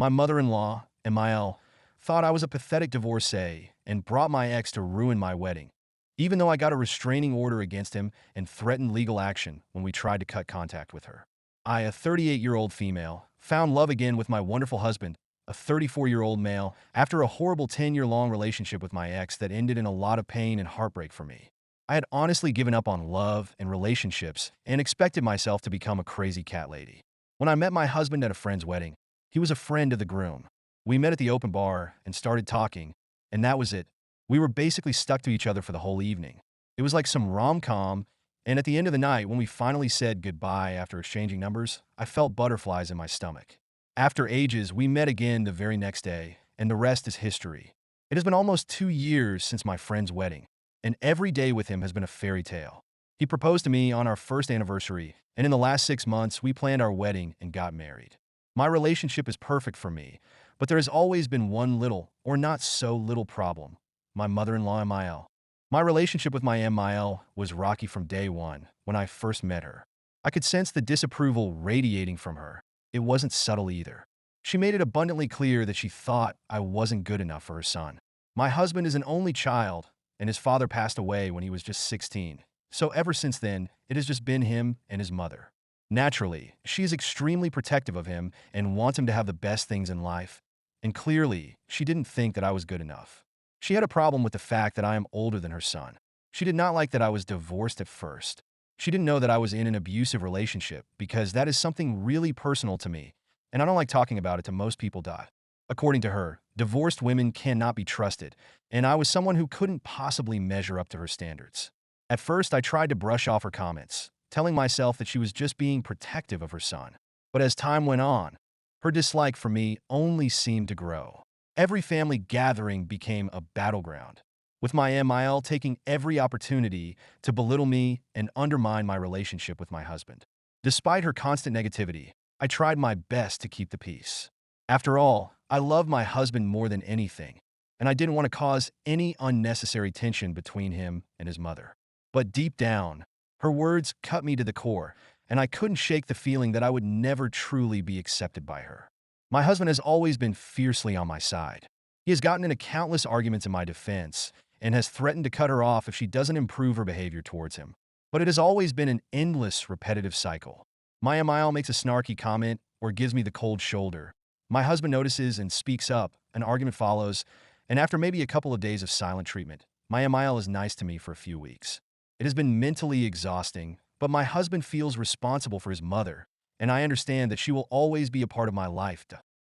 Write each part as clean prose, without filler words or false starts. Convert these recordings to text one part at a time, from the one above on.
My mother-in-law, MIL, thought I was a pathetic divorcee and brought my ex to ruin my wedding, even though I got a restraining order against him and threatened legal action when we tried to cut contact with her. I, a 38-year-old female, found love again with my wonderful husband, a 34-year-old male, after a horrible 10-year-long relationship with my ex that ended in a lot of pain and heartbreak for me. I had honestly given up on love and relationships and expected myself to become a crazy cat lady. When I met my husband at a friend's wedding, he was a friend of the groom. We met at the open bar and started talking, and that was it. We were basically stuck to each other for the whole evening. It was like some rom-com, and at the end of the night, when we finally said goodbye after exchanging numbers, I felt butterflies in my stomach. After ages, we met again the very next day, and the rest is history. It has been almost 2 years since my friend's wedding, and every day with him has been a fairy tale. He proposed to me on our first anniversary, and in the last 6 months, we planned our wedding and got married. My relationship is perfect for me, but there has always been one little, or not so little problem: my mother-in-law MIL. My relationship with my MIL was rocky from day one when I first met her. I could sense the disapproval radiating from her. It wasn't subtle either. She made it abundantly clear that she thought I wasn't good enough for her son. My husband is an only child, and his father passed away when he was just 16. So ever since then, it has just been him and his mother. Naturally, she is extremely protective of him and wants him to have the best things in life. And clearly, she didn't think that I was good enough. She had a problem with the fact that I am older than her son. She did not like that I was divorced at first. She didn't know that I was in an abusive relationship because that is something really personal to me, and I don't like talking about it to most people. According to her, divorced women cannot be trusted, and I was someone who couldn't possibly measure up to her standards. At first, I tried to brush off her comments, telling myself that she was just being protective of her son. But as time went on, her dislike for me only seemed to grow. Every family gathering became a battleground, with my MIL taking every opportunity to belittle me and undermine my relationship with my husband. Despite her constant negativity, I tried my best to keep the peace. After all, I love my husband more than anything, and I didn't want to cause any unnecessary tension between him and his mother. But deep down, her words cut me to the core, and I couldn't shake the feeling that I would never truly be accepted by her. My husband has always been fiercely on my side. He has gotten into countless arguments in my defense and has threatened to cut her off if she doesn't improve her behavior towards him. But it has always been an endless, repetitive cycle. My MIL makes a snarky comment or gives me the cold shoulder. My husband notices and speaks up, an argument follows, and after maybe a couple of days of silent treatment, my MIL is nice to me for a few weeks. It has been mentally exhausting, but my husband feels responsible for his mother, and I understand that she will always be a part of my life.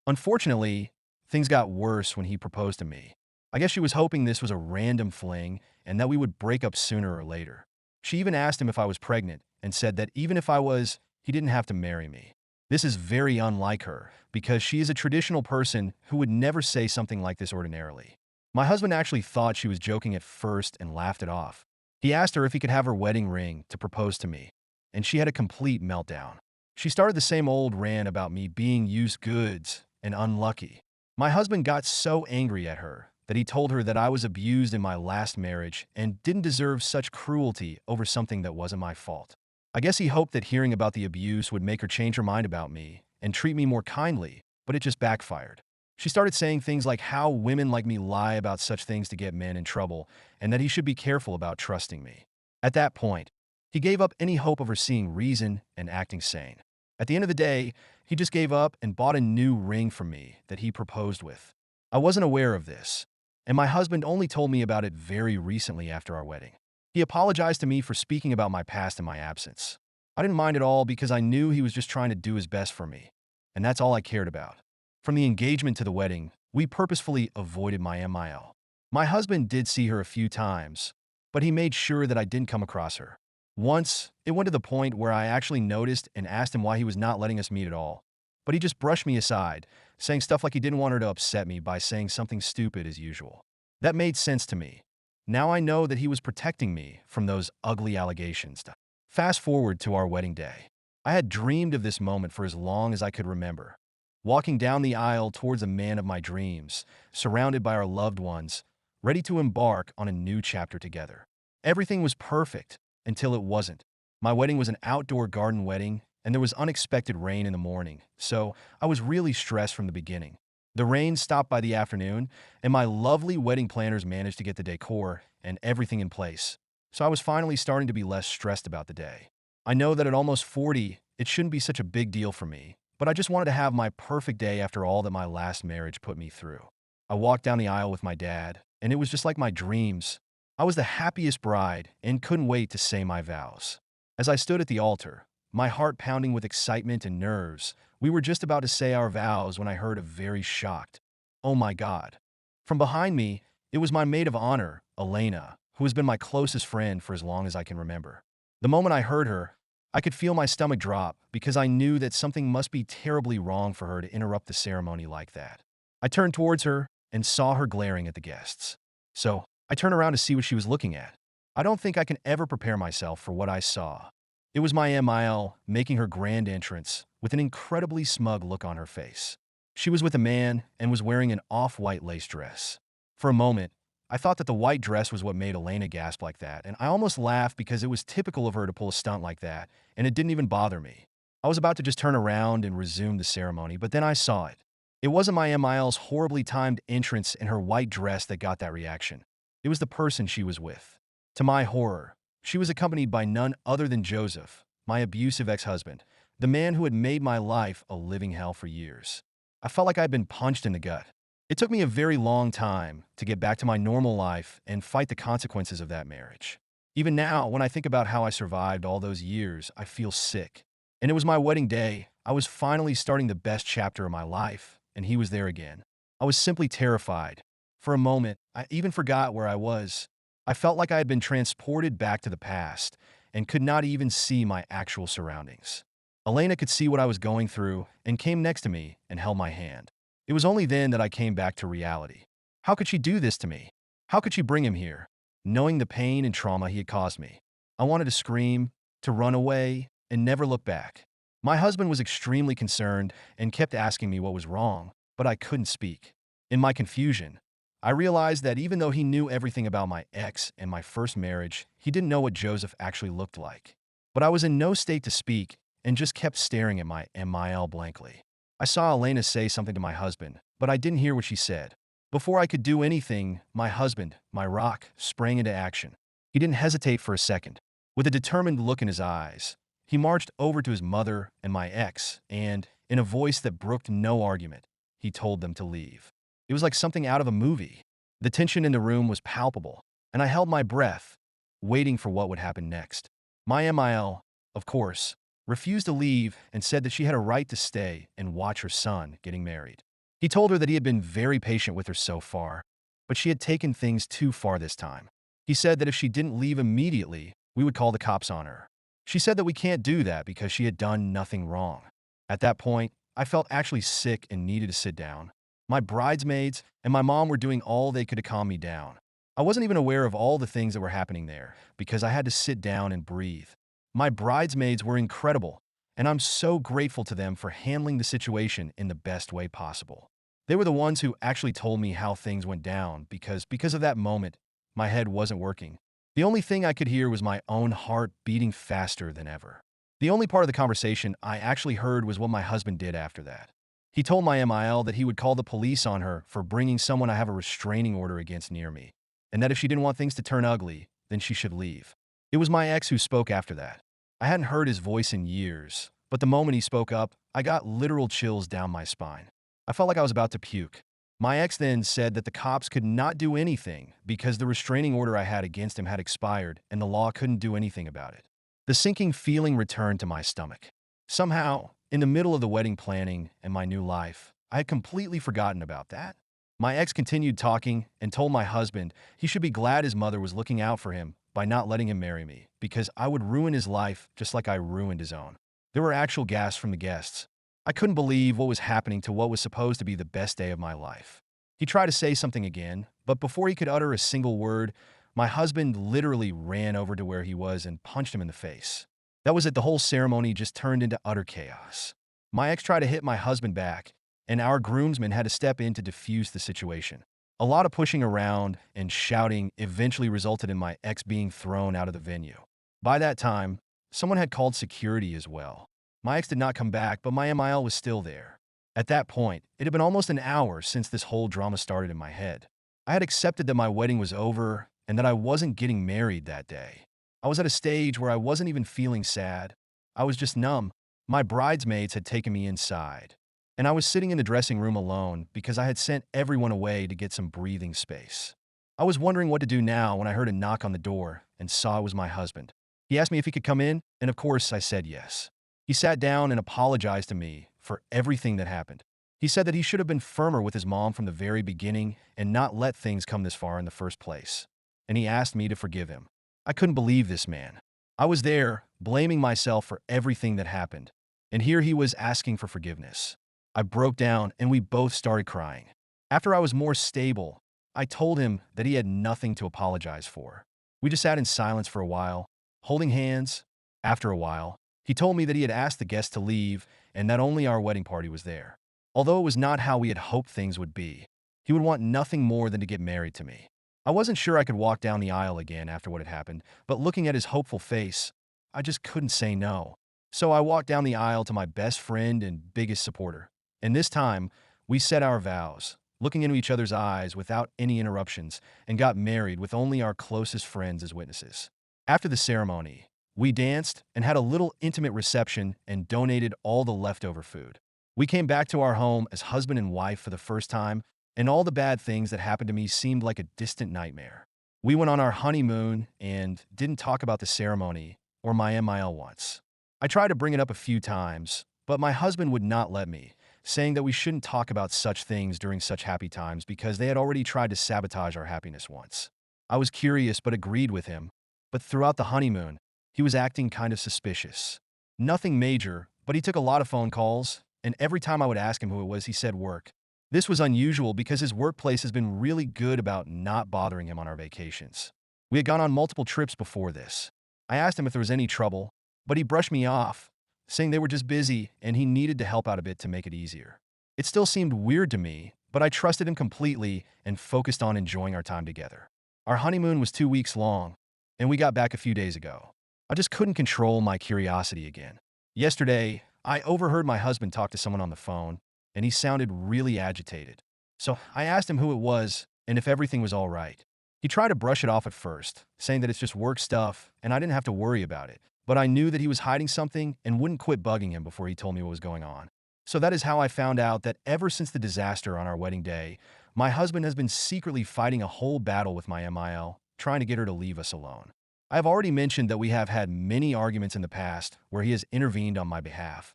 Unfortunately, things got worse when he proposed to me. I guess she was hoping this was a random fling and that we would break up sooner or later. She even asked him if I was pregnant and said that even if I was, he didn't have to marry me. This is very unlike her because she is a traditional person who would never say something like this ordinarily. My husband actually thought she was joking at first and laughed it off. He asked her if he could have her wedding ring to propose to me, and she had a complete meltdown. She started the same old rant about me being used goods and unlucky. My husband got so angry at her that he told her that I was abused in my last marriage and didn't deserve such cruelty over something that wasn't my fault. I guess he hoped that hearing about the abuse would make her change her mind about me and treat me more kindly, but it just backfired. She started saying things like how women like me lie about such things to get men in trouble and that he should be careful about trusting me. At that point, he gave up any hope of her seeing reason and acting sane. At the end of the day, he just gave up and bought a new ring for me that he proposed with. I wasn't aware of this, and my husband only told me about it very recently after our wedding. He apologized to me for speaking about my past in my absence. I didn't mind at all because I knew he was just trying to do his best for me, and that's all I cared about. From the engagement to the wedding, we purposefully avoided my MIL. My husband did see her a few times, but he made sure that I didn't come across her. Once, it went to the point where I actually noticed and asked him why he was not letting us meet at all. But he just brushed me aside, saying stuff like he didn't want her to upset me by saying something stupid as usual. That made sense to me. Now I know that he was protecting me from those ugly allegations. Fast forward to our wedding day. I had dreamed of this moment for as long as I could remember. Walking down the aisle towards a man of my dreams, surrounded by our loved ones, ready to embark on a new chapter together. Everything was perfect until it wasn't. My wedding was an outdoor garden wedding, and there was unexpected rain in the morning, so I was really stressed from the beginning. The rain stopped by the afternoon, and my lovely wedding planners managed to get the decor and everything in place, so I was finally starting to be less stressed about the day. I know that at almost 40, it shouldn't be such a big deal for me, but I just wanted to have my perfect day after all that my last marriage put me through. I walked down the aisle with my dad, and it was just like my dreams. I was the happiest bride and couldn't wait to say my vows. As I stood at the altar, my heart pounding with excitement and nerves, we were just about to say our vows when I heard a very shocked, "Oh my God." From behind me, it was my maid of honor, Elena, who has been my closest friend for as long as I can remember. The moment I heard her, I could feel my stomach drop because I knew that something must be terribly wrong for her to interrupt the ceremony like that. I turned towards her and saw her glaring at the guests. So, I turned around to see what she was looking at. I don't think I can ever prepare myself for what I saw. It was my MIL making her grand entrance with an incredibly smug look on her face. She was with a man and was wearing an off-white lace dress. For a moment, I thought that the white dress was what made Elena gasp like that, and I almost laughed because it was typical of her to pull a stunt like that, and it didn't even bother me. I was about to just turn around and resume the ceremony, but then I saw it. It wasn't my MIL's horribly timed entrance in her white dress that got that reaction. It was the person she was with. To my horror, she was accompanied by none other than Joseph, my abusive ex-husband, the man who had made my life a living hell for years. I felt like I'd been punched in the gut. It took me a very long time to get back to my normal life and fight the consequences of that marriage. Even now, when I think about how I survived all those years, I feel sick. And it was my wedding day. I was finally starting the best chapter of my life, and he was there again. I was simply terrified. For a moment, I even forgot where I was. I felt like I had been transported back to the past and could not even see my actual surroundings. Elena could see what I was going through and came next to me and held my hand. It was only then that I came back to reality. How could she do this to me? How could she bring him here, knowing the pain and trauma he had caused me? I wanted to scream, to run away, and never look back. My husband was extremely concerned and kept asking me what was wrong, but I couldn't speak. In my confusion, I realized that even though he knew everything about my ex and my first marriage, he didn't know what Joseph actually looked like. But I was in no state to speak and just kept staring at my MIL blankly. I saw Elena say something to my husband, but I didn't hear what she said. Before I could do anything, my husband, my rock, sprang into action. He didn't hesitate for a second. With a determined look in his eyes, he marched over to his mother and my ex, and, in a voice that brooked no argument, he told them to leave. It was like something out of a movie. The tension in the room was palpable, and I held my breath, waiting for what would happen next. My MIL, of course, refused to leave and said that she had a right to stay and watch her son getting married. He told her that he had been very patient with her so far, but she had taken things too far this time. He said that if she didn't leave immediately, we would call the cops on her. She said that we can't do that because she had done nothing wrong. At that point, I felt actually sick and needed to sit down. My bridesmaids and my mom were doing all they could to calm me down. I wasn't even aware of all the things that were happening there because I had to sit down and breathe. My bridesmaids were incredible, and I'm so grateful to them for handling the situation in the best way possible. They were the ones who actually told me how things went down because of that moment, my head wasn't working. The only thing I could hear was my own heart beating faster than ever. The only part of the conversation I actually heard was what my husband did after that. He told my MIL that he would call the police on her for bringing someone I have a restraining order against near me, and that if she didn't want things to turn ugly, then she should leave. It was my ex who spoke after that. I hadn't heard his voice in years, but the moment he spoke up, I got literal chills down my spine. I felt like I was about to puke. My ex then said that the cops could not do anything because the restraining order I had against him had expired and the law couldn't do anything about it. The sinking feeling returned to my stomach. Somehow, in the middle of the wedding planning and my new life, I had completely forgotten about that. My ex continued talking and told my husband he should be glad his mother was looking out for him by not letting him marry me, because I would ruin his life just like I ruined his own. There were actual gasps from the guests. I couldn't believe what was happening to what was supposed to be the best day of my life. He tried to say something again, but before he could utter a single word, my husband literally ran over to where he was and punched him in the face. That was it. The whole ceremony just turned into utter chaos. My ex tried to hit my husband back, and our groomsmen had to step in to defuse the situation. A lot of pushing around and shouting eventually resulted in my ex being thrown out of the venue. By that time, someone had called security as well. My ex did not come back, but my MIL was still there. At that point, it had been almost an hour since this whole drama started in my head. I had accepted that my wedding was over and that I wasn't getting married that day. I was at a stage where I wasn't even feeling sad. I was just numb. My bridesmaids had taken me inside, and I was sitting in the dressing room alone because I had sent everyone away to get some breathing space. I was wondering what to do now when I heard a knock on the door and saw it was my husband. He asked me if he could come in, and of course I said yes. He sat down and apologized to me for everything that happened. He said that he should have been firmer with his mom from the very beginning and not let things come this far in the first place. And he asked me to forgive him. I couldn't believe this man. I was there, blaming myself for everything that happened. And here he was asking for forgiveness. I broke down and we both started crying. After I was more stable, I told him that he had nothing to apologize for. We just sat in silence for a while, holding hands. After a while, he told me that he had asked the guests to leave and that only our wedding party was there. Although it was not how we had hoped things would be, he would want nothing more than to get married to me. I wasn't sure I could walk down the aisle again after what had happened, but looking at his hopeful face, I just couldn't say no. So I walked down the aisle to my best friend and biggest supporter. And this time, we said our vows, looking into each other's eyes without any interruptions, and got married with only our closest friends as witnesses. After the ceremony, we danced and had a little intimate reception and donated all the leftover food. We came back to our home as husband and wife for the first time, and all the bad things that happened to me seemed like a distant nightmare. We went on our honeymoon and didn't talk about the ceremony or my MIL once. I tried to bring it up a few times, but my husband would not let me, saying that we shouldn't talk about such things during such happy times because they had already tried to sabotage our happiness once. I was curious but agreed with him, but throughout the honeymoon, he was acting kind of suspicious. Nothing major, but he took a lot of phone calls, and every time I would ask him who it was, he said work. This was unusual because his workplace has been really good about not bothering him on our vacations. We had gone on multiple trips before this. I asked him if there was any trouble, but he brushed me off, saying they were just busy and he needed to help out a bit to make it easier. It still seemed weird to me, but I trusted him completely and focused on enjoying our time together. Our honeymoon was 2 weeks long, and we got back a few days ago. I just couldn't control my curiosity again. Yesterday, I overheard my husband talk to someone on the phone, and he sounded really agitated. So I asked him who it was and if everything was all right. He tried to brush it off at first, saying that it's just work stuff and I didn't have to worry about it. But I knew that he was hiding something and wouldn't quit bugging him before he told me what was going on. So that is how I found out that ever since the disaster on our wedding day, my husband has been secretly fighting a whole battle with my MIL, trying to get her to leave us alone. I have already mentioned that we have had many arguments in the past where he has intervened on my behalf,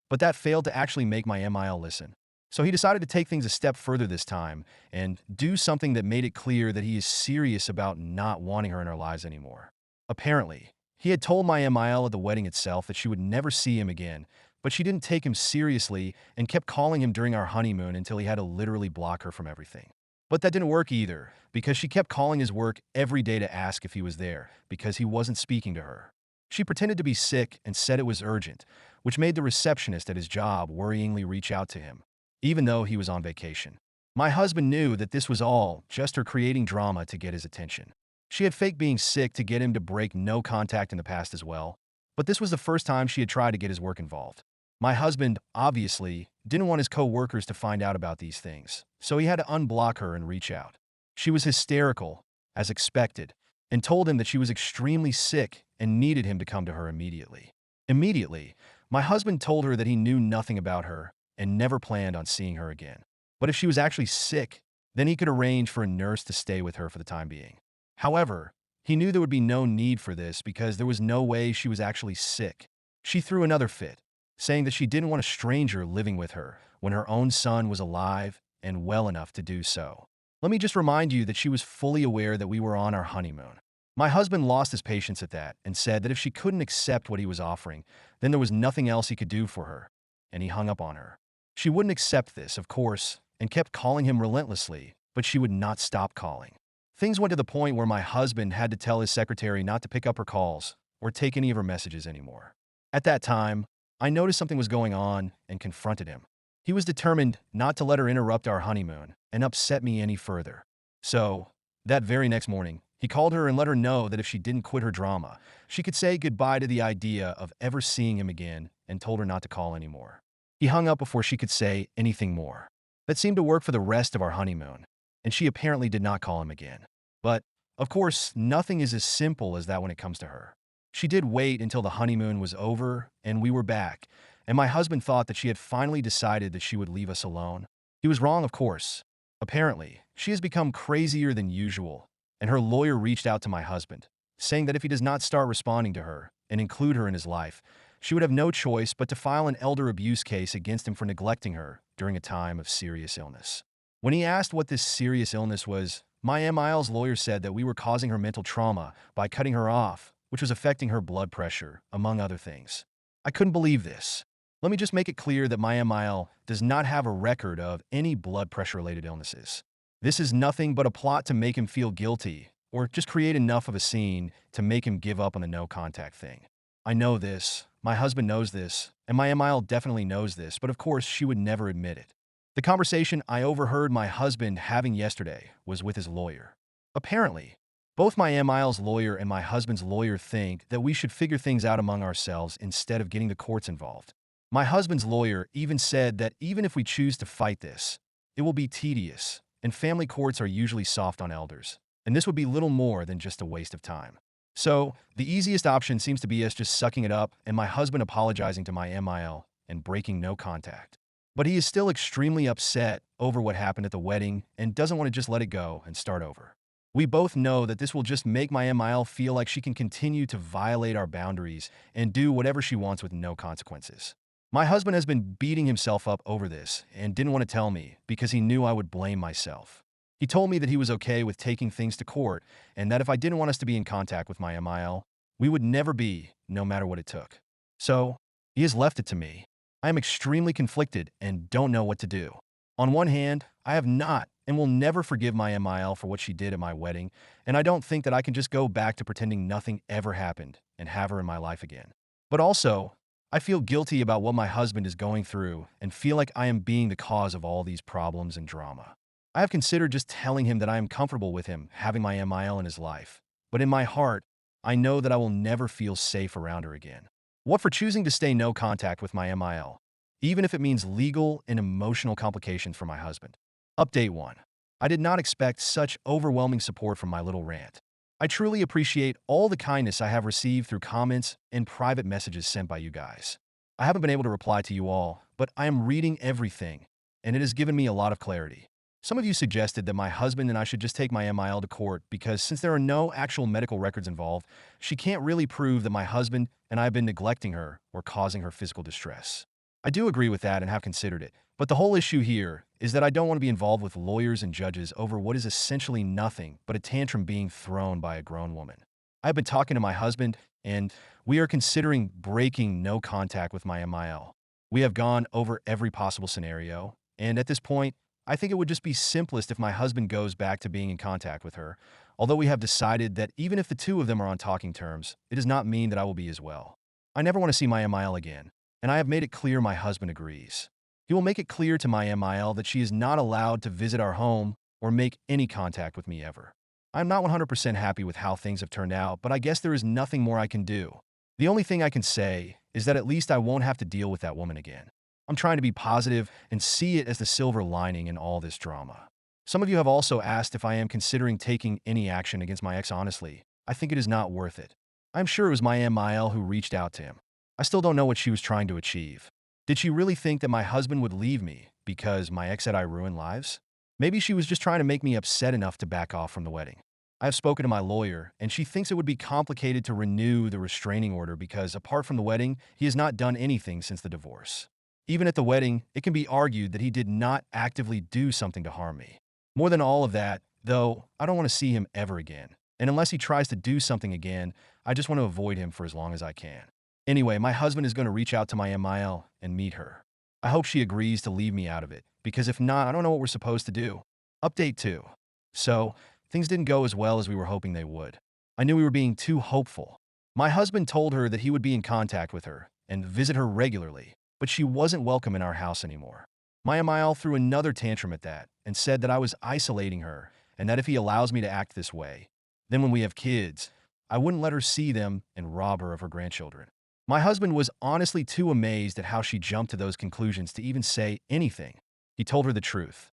but that failed to actually make my MIL listen. So he decided to take things a step further this time and do something that made it clear that he is serious about not wanting her in our lives anymore. Apparently, he had told my MIL at the wedding itself that she would never see him again, but she didn't take him seriously and kept calling him during our honeymoon until he had to literally block her from everything. But that didn't work either, because she kept calling his work every day to ask if he was there, because he wasn't speaking to her. She pretended to be sick and said it was urgent, which made the receptionist at his job worryingly reach out to him, even though he was on vacation. My husband knew that this was all just her creating drama to get his attention. She had faked being sick to get him to break no contact in the past as well, but this was the first time she had tried to get his work involved. My husband, obviously, didn't want his co-workers to find out about these things, so he had to unblock her and reach out. She was hysterical, as expected, and told him that she was extremely sick and needed him to come to her immediately. Immediately, my husband told her that he knew nothing about her and never planned on seeing her again. But if she was actually sick, then he could arrange for a nurse to stay with her for the time being. However, he knew there would be no need for this because there was no way she was actually sick. She threw another fit, saying that she didn't want a stranger living with her when her own son was alive and well enough to do so. Let me just remind you that she was fully aware that we were on our honeymoon. My husband lost his patience at that and said that if she couldn't accept what he was offering, then there was nothing else he could do for her, and he hung up on her. She wouldn't accept this, of course, and kept calling him relentlessly, but she would not stop calling. Things went to the point where my husband had to tell his secretary not to pick up her calls or take any of her messages anymore. At that time, I noticed something was going on and confronted him. He was determined not to let her interrupt our honeymoon and upset me any further. So, that very next morning, he called her and let her know that if she didn't quit her drama, she could say goodbye to the idea of ever seeing him again and told her not to call anymore. He hung up before she could say anything more. That seemed to work for the rest of our honeymoon, and she apparently did not call him again. But, of course, nothing is as simple as that when it comes to her. She did wait until the honeymoon was over and we were back, and my husband thought that she had finally decided that she would leave us alone. He was wrong, of course. Apparently, she has become crazier than usual, and her lawyer reached out to my husband, saying that if he does not start responding to her and include her in his life, she would have no choice but to file an elder abuse case against him for neglecting her during a time of serious illness. When he asked what this serious illness was, my MIL's lawyer said that we were causing her mental trauma by cutting her off, which was affecting her blood pressure, among other things. I couldn't believe this. Let me just make it clear that my MIL does not have a record of any blood pressure-related illnesses. This is nothing but a plot to make him feel guilty, or just create enough of a scene to make him give up on the no-contact thing. I know this, my husband knows this, and my MIL definitely knows this, but of course she would never admit it. The conversation I overheard my husband having yesterday was with his lawyer. Apparently, both my MIL's lawyer and my husband's lawyer think that we should figure things out among ourselves instead of getting the courts involved. My husband's lawyer even said that even if we choose to fight this, it will be tedious, and family courts are usually soft on elders, and this would be little more than just a waste of time. So, the easiest option seems to be us just sucking it up and my husband apologizing to my MIL and breaking no contact. But he is still extremely upset over what happened at the wedding and doesn't want to just let it go and start over. We both know that this will just make my MIL feel like she can continue to violate our boundaries and do whatever she wants with no consequences. My husband has been beating himself up over this and didn't want to tell me because he knew I would blame myself. He told me that he was okay with taking things to court and that if I didn't want us to be in contact with my MIL, we would never be, no matter what it took. So, he has left it to me. I am extremely conflicted and don't know what to do. On one hand, I have not and will never forgive my MIL for what she did at my wedding, and I don't think that I can just go back to pretending nothing ever happened and have her in my life again. But also, I feel guilty about what my husband is going through and feel like I am being the cause of all these problems and drama. I have considered just telling him that I am comfortable with him having my MIL in his life, but in my heart, I know that I will never feel safe around her again. What for choosing to stay no contact with my MIL, even if it means legal and emotional complications for my husband? Update 1. I did not expect such overwhelming support from my little rant. I truly appreciate all the kindness I have received through comments and private messages sent by you guys. I haven't been able to reply to you all, but I am reading everything, and it has given me a lot of clarity. Some of you suggested that my husband and I should just take my MIL to court because since there are no actual medical records involved, she can't really prove that my husband and I have been neglecting her or causing her physical distress. I do agree with that and have considered it, but the whole issue here is that I don't want to be involved with lawyers and judges over what is essentially nothing but a tantrum being thrown by a grown woman. I've been talking to my husband, and we are considering breaking no contact with my MIL. We have gone over every possible scenario, and at this point, I think it would just be simplest if my husband goes back to being in contact with her, although we have decided that even if the two of them are on talking terms, it does not mean that I will be as well. I never want to see my MIL again, and I have made it clear my husband agrees. He will make it clear to my MIL that she is not allowed to visit our home or make any contact with me ever. I'm not 100% happy with how things have turned out, but I guess there is nothing more I can do. The only thing I can say is that at least I won't have to deal with that woman again. I'm trying to be positive and see it as the silver lining in all this drama. Some of you have also asked if I am considering taking any action against my ex. Honestly, I think it is not worth it. I'm sure it was my MIL who reached out to him. I still don't know what she was trying to achieve. Did she really think that my husband would leave me because my ex said I ruined lives? Maybe she was just trying to make me upset enough to back off from the wedding. I have spoken to my lawyer, and she thinks it would be complicated to renew the restraining order because, apart from the wedding, he has not done anything since the divorce. Even at the wedding, it can be argued that he did not actively do something to harm me. More than all of that, though, I don't want to see him ever again. And unless he tries to do something again, I just want to avoid him for as long as I can. Anyway, my husband is going to reach out to my MIL and meet her. I hope she agrees to leave me out of it, because if not, I don't know what we're supposed to do. Update 2. So, things didn't go as well as we were hoping they would. I knew we were being too hopeful. My husband told her that he would be in contact with her and visit her regularly, but she wasn't welcome in our house anymore. My MIL threw another tantrum at that and said that I was isolating her and that if he allows me to act this way, then when we have kids, I wouldn't let her see them and rob her of her grandchildren. My husband was honestly too amazed at how she jumped to those conclusions to even say anything. He told her the truth,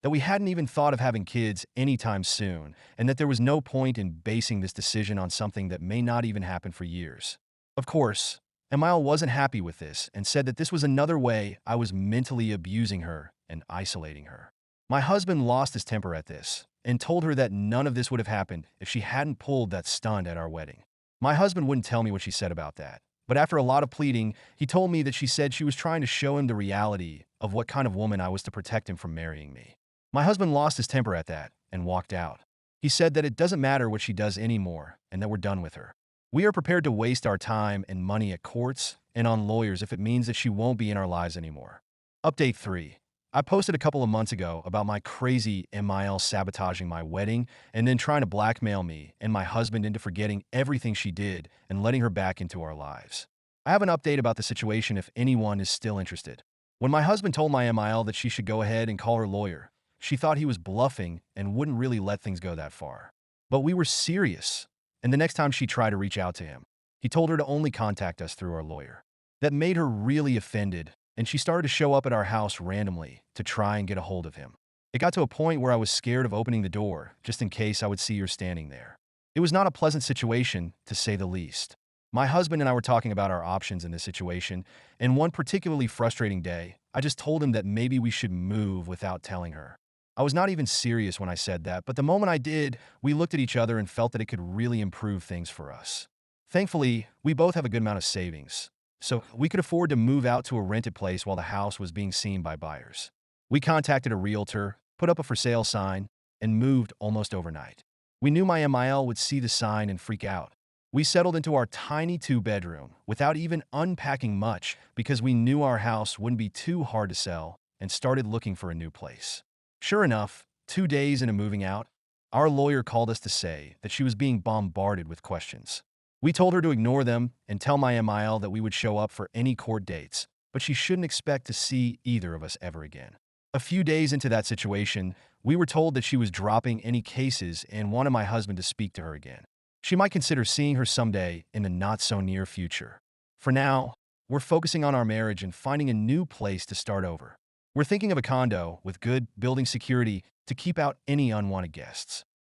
that we hadn't even thought of having kids anytime soon, and that there was no point in basing this decision on something that may not even happen for years. Of course, Emile wasn't happy with this and said that this was another way I was mentally abusing her and isolating her. My husband lost his temper at this and told her that none of this would have happened if she hadn't pulled that stunt at our wedding. My husband wouldn't tell me what she said about that, but after a lot of pleading, he told me that she said she was trying to show him the reality of what kind of woman I was to protect him from marrying me. My husband lost his temper at that and walked out. He said that it doesn't matter what she does anymore and that we're done with her. We are prepared to waste our time and money at courts and on lawyers if it means that she won't be in our lives anymore. Update 3. I posted a couple of months ago about my crazy MIL sabotaging my wedding and then trying to blackmail me and my husband into forgetting everything she did and letting her back into our lives. I have an update about the situation if anyone is still interested. When my husband told my MIL that she should go ahead and call her lawyer, she thought he was bluffing and wouldn't really let things go that far. But we were serious, and the next time she tried to reach out to him, he told her to only contact us through our lawyer. That made her really offended, and she started to show up at our house randomly to try and get a hold of him. It got to a point where I was scared of opening the door, just in case I would see her standing there. It was not a pleasant situation, to say the least. My husband and I were talking about our options in this situation, and one particularly frustrating day, I just told him that maybe we should move without telling her. I was not even serious when I said that, but the moment I did, we looked at each other and felt that it could really improve things for us. Thankfully, we both have a good amount of savings, so we could afford to move out to a rented place while the house was being seen by buyers. We contacted a realtor, put up a for sale sign, and moved almost overnight. We knew my MIL would see the sign and freak out. We settled into our tiny two-bedroom without even unpacking much because we knew our house wouldn't be too hard to sell and started looking for a new place. Sure enough, 2 days into moving out, our lawyer called us to say that she was being bombarded with questions. We told her to ignore them and tell my MIL that we would show up for any court dates, but she shouldn't expect to see either of us ever again. A few days into that situation, we were told that she was dropping any cases and wanted my husband to speak to her again. She might consider seeing her someday in the not-so-near future. For now, we're focusing on our marriage and finding a new place to start over. We're thinking of a condo with good building security to keep out any unwanted guests.